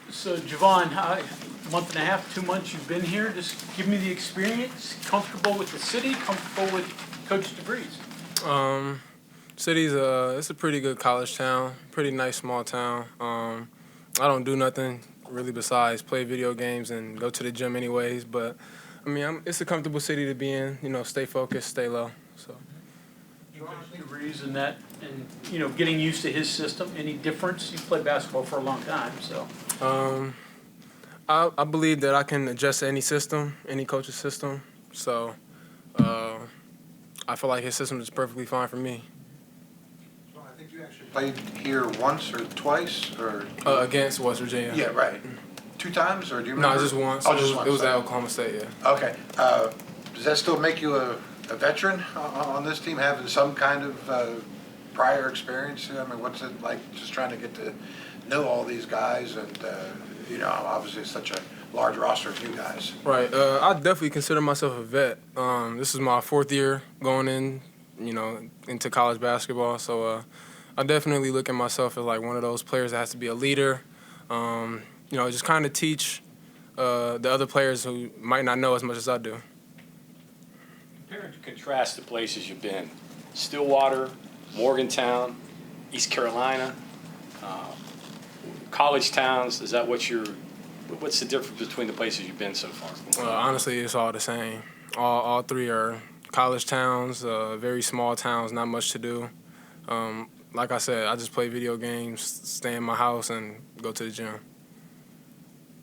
So Javon, month and a half, 2 months you've been here. Just give me the experience. Comfortable with the city? Comfortable with Coach DeVries? City's it's a pretty good college town, pretty nice small town. I don't do nothing really besides play video games and go to the gym anyways. But I mean, it's a comfortable city to be in. You know, stay focused, stay low. So. Coach DeVries and that, and getting used to his system. Any difference? You played basketball for a long time, so. I believe that I can adjust to any system, any coach's system. So I feel like his system is perfectly fine for me. So I think you actually played here once or twice, or Against West Virginia. yeah, right. 2 times, or do you remember? No, just once. Oh, just once. It was at Okay. Oklahoma State, yeah. Okay. Does that still make you a veteran on this team, having some kind of prior experience? I mean, what's it like just trying to get to know all these guys, and obviously it's such a large roster of you guys. Right. I definitely consider myself a vet. This is my 4th year going into college basketball. So I definitely look at myself as like one of those players that has to be a leader. Just kind of teach the other players who might not know as much as I do. Compare and contrast the places you've been: Stillwater, Morgantown, East Carolina, college towns. Is that what's the difference between the places you've been so far? Honestly, it's all the same. All 3 are college towns, very small towns, not much to do. Like I said, I just play video games, stay in my house, and go to the gym. You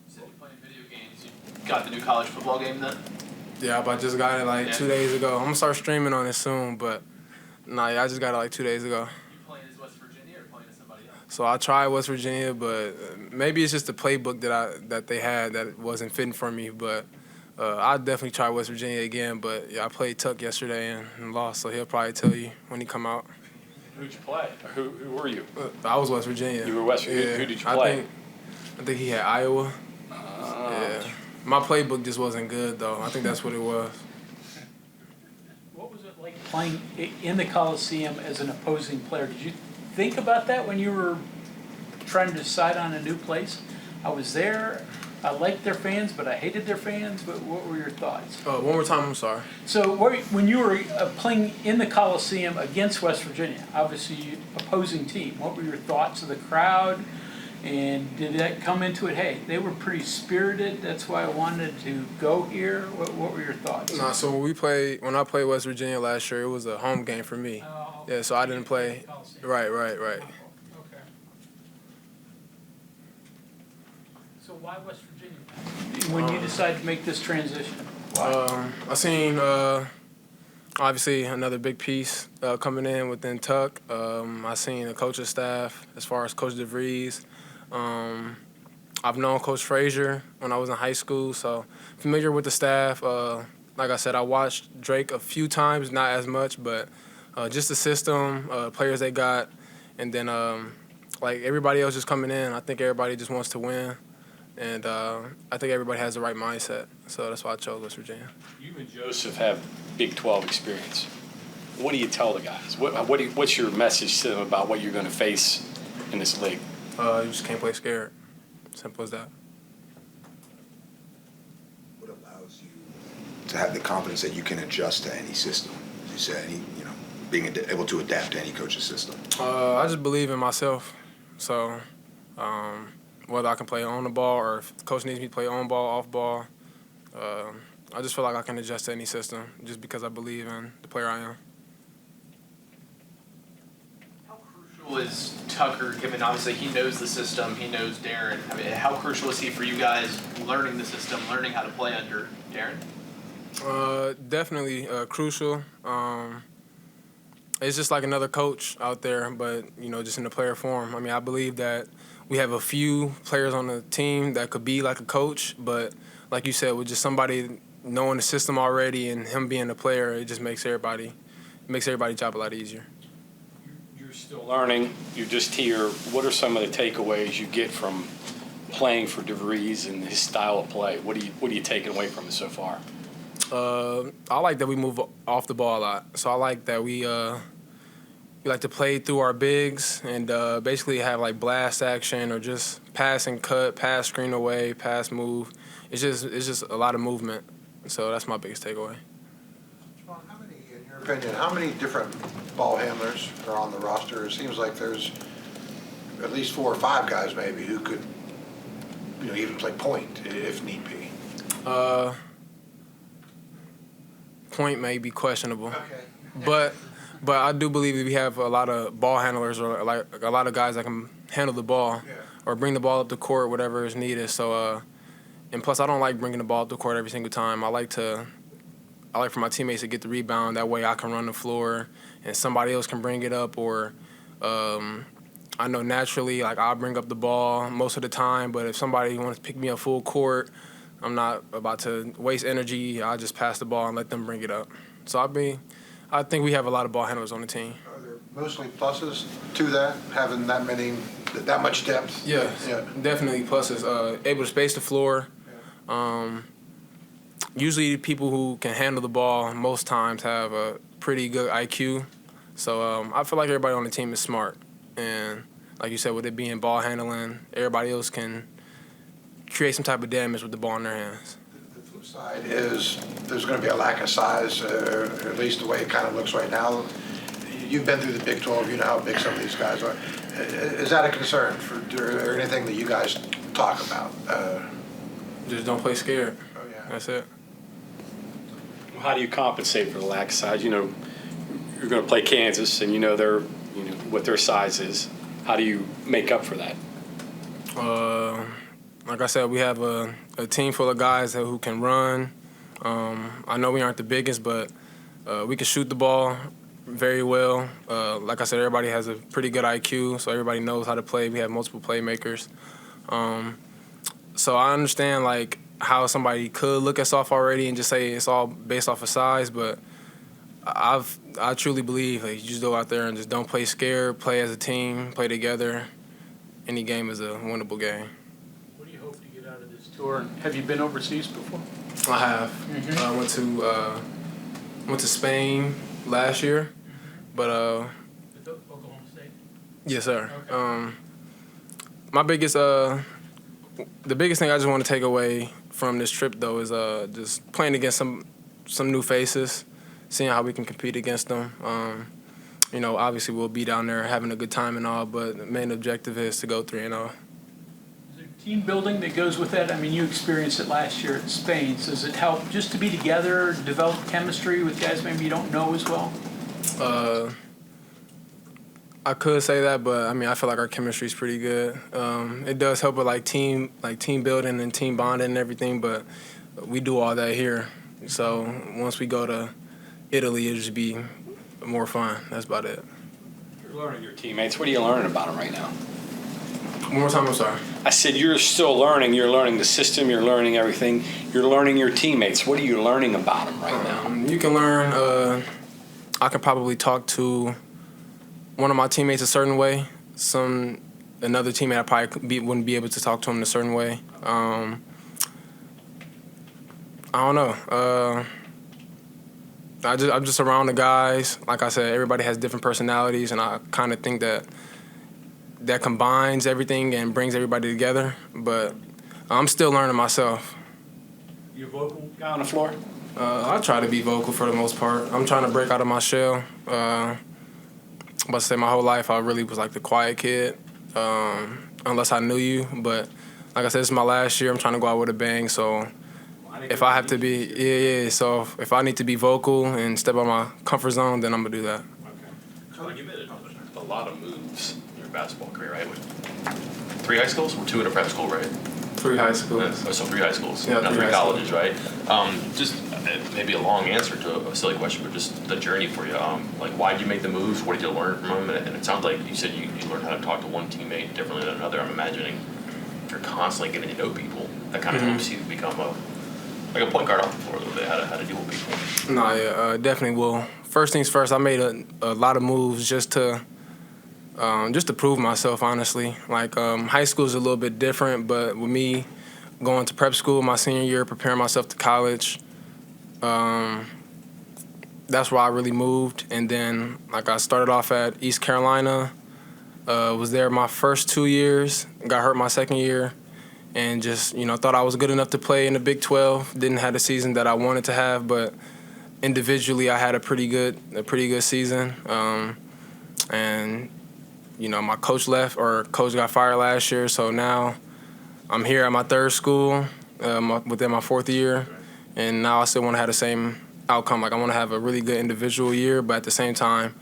said you're playing video games. You got the new college football game then? Yeah, but I just got it like 2 days ago. I'm going to start streaming on it soon, but I just got it like 2 days ago. You playing as West Virginia or playing as somebody else? So I tried West Virginia, but maybe it's just the playbook that they had that wasn't fitting for me. But I'll definitely try West Virginia again. But yeah, I played Tuck yesterday and lost, so he'll probably tell you when he come out. Who'd you play? Who were you? I was West Virginia. You were West Virginia. Yeah. Who did you play? I think he had Iowa. Yeah. My playbook just wasn't good, though. I think that's what it was. What was it like playing in the Coliseum as an opposing player? Did you think about that when you were trying to decide on a new place? I was there. I liked their fans, but I hated their fans. But what were your thoughts? One more time, I'm sorry. So when you were playing in the Coliseum against West Virginia, obviously opposing team, what were your thoughts of the crowd? And did that come into it? Hey, they were pretty spirited. That's why I wanted to go here. What were your thoughts? Nah, so when I played West Virginia last year, it was a home game for me. Yeah, so I didn't play. Right. Okay. So why West Virginia? When you decided to make this transition? Why? I seen obviously another big piece coming in within Tuck. I seen the coaching staff as far as Coach DeVries. I've known Coach Frazier when I was in high school, so familiar with the staff. Like I said, I watched Drake a few times, not as much, but just the system, players they got, and then like everybody else just coming in. I think everybody just wants to win. And I think everybody has the right mindset, so that's why I chose West Virginia. You and Joseph have Big 12 experience. What do you tell the guys? What's your message to them about what you're going to face in this league? You just can't play scared. Simple as that. What allows you to have the confidence that you can adjust to any system? As you said, being able to adapt to any coach's system. I just believe in myself, so. Whether I can play on the ball or if the coach needs me to play on ball, off ball, I just feel like I can adjust to any system just because I believe in the player I am. How crucial is Tucker, given obviously he knows the system, he knows Darren? I mean, how crucial is he for you guys learning the system, learning how to play under Darren? Definitely crucial. It's just like another coach out there, but, just in the player form. I mean, I believe that we have a few players on the team that could be like a coach, but like you said, with just somebody knowing the system already and him being a player, it just makes everybody's job a lot easier. You're still learning. You're just here. What are some of the takeaways you get from playing for DeVries and his style of play? What are you taking away from it so far? I like that we move off the ball a lot. So I like that we we like to play through our bigs and basically have like blast action or just pass and cut, pass screen away, pass move. It's just a lot of movement. So that's my biggest takeaway. Javon, how many, in your opinion, how many different ball handlers are on the roster? It seems like there's at least 4 or 5 guys maybe who could, even play point if need be. Point may be questionable. Okay. But I do believe that we have a lot of ball handlers or like a lot of guys that can handle the ball or bring the ball up the court, whatever is needed. So, and plus I don't like bringing the ball up the court every single time. I like for my teammates to get the rebound. That way I can run the floor and somebody else can bring it up. Or I know naturally, like I'll bring up the ball most of the time. But if somebody wants to pick me up full court, I'm not about to waste energy. I just pass the ball and let them bring it up. So I think we have a lot of ball handlers on the team. Are there mostly pluses to that, having that much depth? Yes, Yeah. definitely pluses. Able to space the floor. Usually people who can handle the ball most times have a pretty good IQ. So I feel like everybody on the team is smart. And like you said, with it being ball handling, everybody else can create some type of damage with the ball in their hands. The flip side is there's going to be a lack of size, at least the way it kind of looks right now. You've been through the Big 12. You know how big some of these guys are. Is that a concern or anything that you guys talk about? Just don't play scared. Oh, yeah. That's it. How do you compensate for the lack of size? You're going to play Kansas, and they're, what their size is. How do you make up for that? Like I said, we have a team full of guys who can run. I know we aren't the biggest, but we can shoot the ball very well. Like I said, everybody has a pretty good IQ, so everybody knows how to play. We have multiple playmakers. So I understand like how somebody could look us off already and just say it's all based off of size, but I truly believe like you just go out there and just don't play scared, play as a team, play together. Any game is a winnable game. What do you hope to get out of this tour? Have you been overseas before? I have. I went to Spain last year, but With Oklahoma State? yes, sir. Okay. The biggest thing I just want to take away from this trip though is just playing against some new faces, seeing how we can compete against them. Obviously we'll be down there having a good time and all, but the main objective is to go 3-0. Is there team building that goes with that? I mean, you experienced it last year at Spain. So does it help just to be together, develop chemistry with guys maybe you don't know as well? I could say that, but I mean, I feel like our chemistry is pretty good. It does help with like team building and team bonding and everything, but we do all that here. So once we go to Italy, it'll just be more fun. That's about it. You're learning your teammates. What are you learning about them right now? One more time, I'm sorry. I said you're still learning. You're learning the system. You're learning everything. You're learning your teammates. What are you learning about them right now? You can learn. I can probably talk to one of my teammates a certain way. Another teammate I probably wouldn't be able to talk to him in a certain way. I don't know. I'm just around the guys. Like I said, everybody has different personalities, and I kind of think that combines everything and brings everybody together. But I'm still learning myself. You a vocal guy on the floor? I try to be vocal for the most part. I'm trying to break out of my shell. I'm about to say my whole life I really was like the quiet kid, unless I knew you. But like I said, this is my last year. I'm trying to go out with a bang. So if I have to be, So if I need to be vocal and step out of my comfort zone, then I'm gonna do that. Okay. Javon, you made a lot of moves in your basketball career, right? With 3 high schools or 2 in a prep school, right? 3 high schools. Yeah, so 3 high schools, Yeah, not 3 3 high colleges, right? Just maybe a long answer to a silly question, but just the journey for you. Like, why did you make the moves? What did you learn from them? And it sounds like you said you learned how to talk to one teammate differently than another. I'm imagining if you're constantly getting to know people, that kind of helps you become a point guard off the floor a little bit, how to deal with people. No, yeah, definitely. Well, first things first, I made a lot of moves just to prove myself, honestly. Like, high school is a little bit different, but with me going to prep school my senior year, preparing myself to college, that's where I really moved. And then, like, I started off at East Carolina, was there my first 2 years, got hurt my second year, and just, thought I was good enough to play in the Big 12. Didn't have the season that I wanted to have, but individually I had a pretty good season. And, my coach left, or coach got fired last year, so now I'm here at my third school within my fourth year, and now I still want to have the same outcome. Like, I want to have a really good individual year, but at the same time,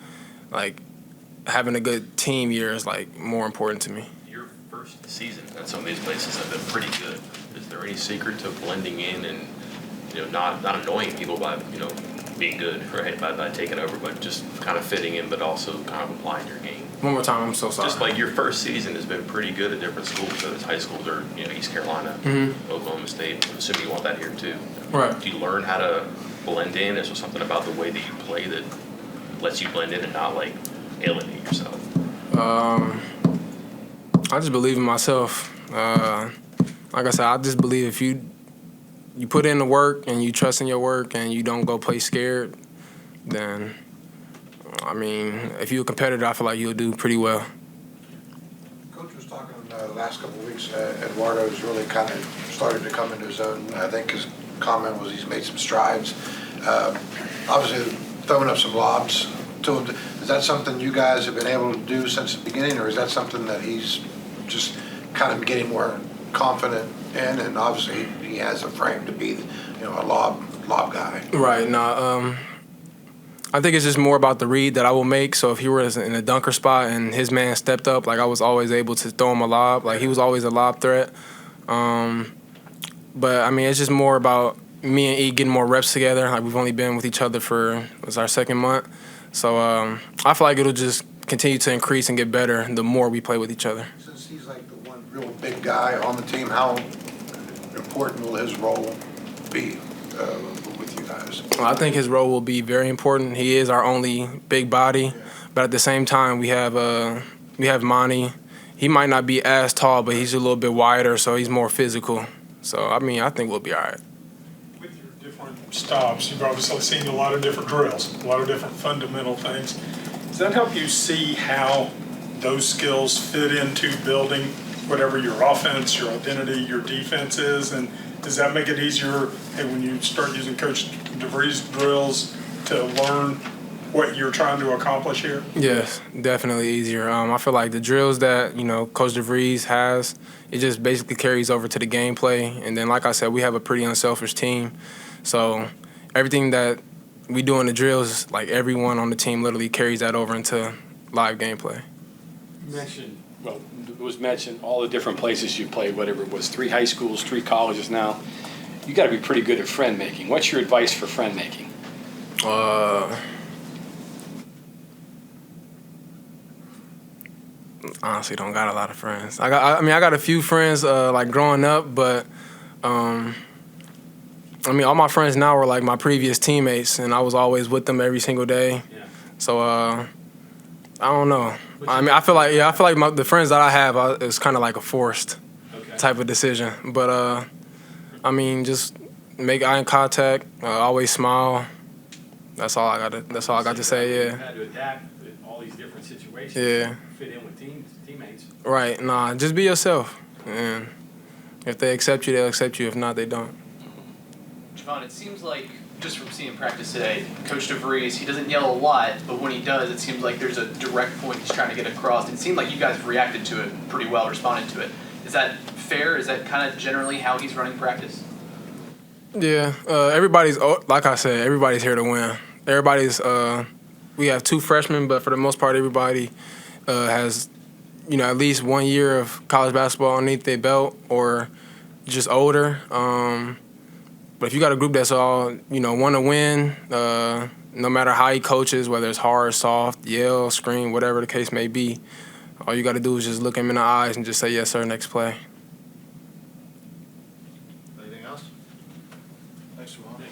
like, having a good team year is, like, more important to me. Your first season at some of these places have been pretty good. Is there any secret to blending in and, not annoying people by, being good, right, by taking over, but just kind of fitting in, but also kind of applying your game? One more time, I'm so sorry. Just like your first season has been pretty good at different schools, whether it's high schools or East Carolina, Oklahoma State. I'm assuming you want that here too. Right. Do you learn how to blend in? Is there something about the way that you play that lets you blend in and not like alienate yourself? I just believe in myself. Like I said, I just believe if you put in the work and you trust in your work and you don't go play scared, then, I mean, if you're a competitor, I feel like you'll do pretty well. Coach was talking the last couple of weeks, Eduardo's really kind of started to come into his own. I think his comment was he's made some strides. Obviously, throwing up some lobs to him. Is that something you guys have been able to do since the beginning, or is that something that he's just kind of getting more confident in? And obviously, he has a frame to be, a lob guy. Right. Now, I think it's just more about the read that I will make. So if he was in a dunker spot and his man stepped up, like, I was always able to throw him a lob. Like, he was always a lob threat. But, I mean, it's just more about me and E getting more reps together. Like, we've only been with each other for, it's our second month. So I feel like it'll just continue to increase and get better the more we play with each other. Since he's like the one real big guy on the team, how important will his role be with you guys? Well, I think his role will be very important. He is our only big body, but at the same time, we have Monty. He might not be as tall, but he's a little bit wider, so he's more physical. So, I mean, I think we'll be all right. With your different stops, you've obviously seen a lot of different drills, a lot of different fundamental things. Does that help you see how those skills fit into building whatever your offense, your identity, your defense is? And does that make it easier, hey, when you start using Coach DeVries drills to learn what you're trying to accomplish here? Yes, definitely easier. I feel like the drills that, Coach DeVries has, it just basically carries over to the gameplay. And then, like I said, we have a pretty unselfish team. So everything that we do in the drills, like, everyone on the team literally carries that over into live gameplay. It was mentioned all the different places you played, whatever it was, 3 high schools, 3 colleges now. You got to be pretty good at friend making. What's your advice for friend making? Honestly, don't got a lot of friends. I got a few friends like growing up, but all my friends now are like my previous teammates, and I was always with them every single day. Yeah. So I don't know. I feel like the friends that I have is kind of like a forced type of decision. But just make eye contact, always smile. That's all I got to say. You Yeah. had to adapt to all these different situations. Yeah. Fit in with teammates. Right. Nah. Just be yourself. And if they accept you, they'll accept you. If not, they don't. Javon, it seems like, just from seeing practice today, Coach DeVries, he doesn't yell a lot, but when he does, it seems like there's a direct point he's trying to get across. It seemed like you guys reacted to it pretty well, responded to it. Is that fair? Is that kind of generally how he's running practice? Yeah. Everybody's, like I said, everybody's here to win. We have 2 freshmen, but for the most part, everybody has, at least 1 year of college basketball underneath their belt or just older. But if you got a group that's all, want to win, no matter how he coaches, whether it's hard, soft, yell, scream, whatever the case may be, all you got to do is just look him in the eyes and just say, yes, sir, next play.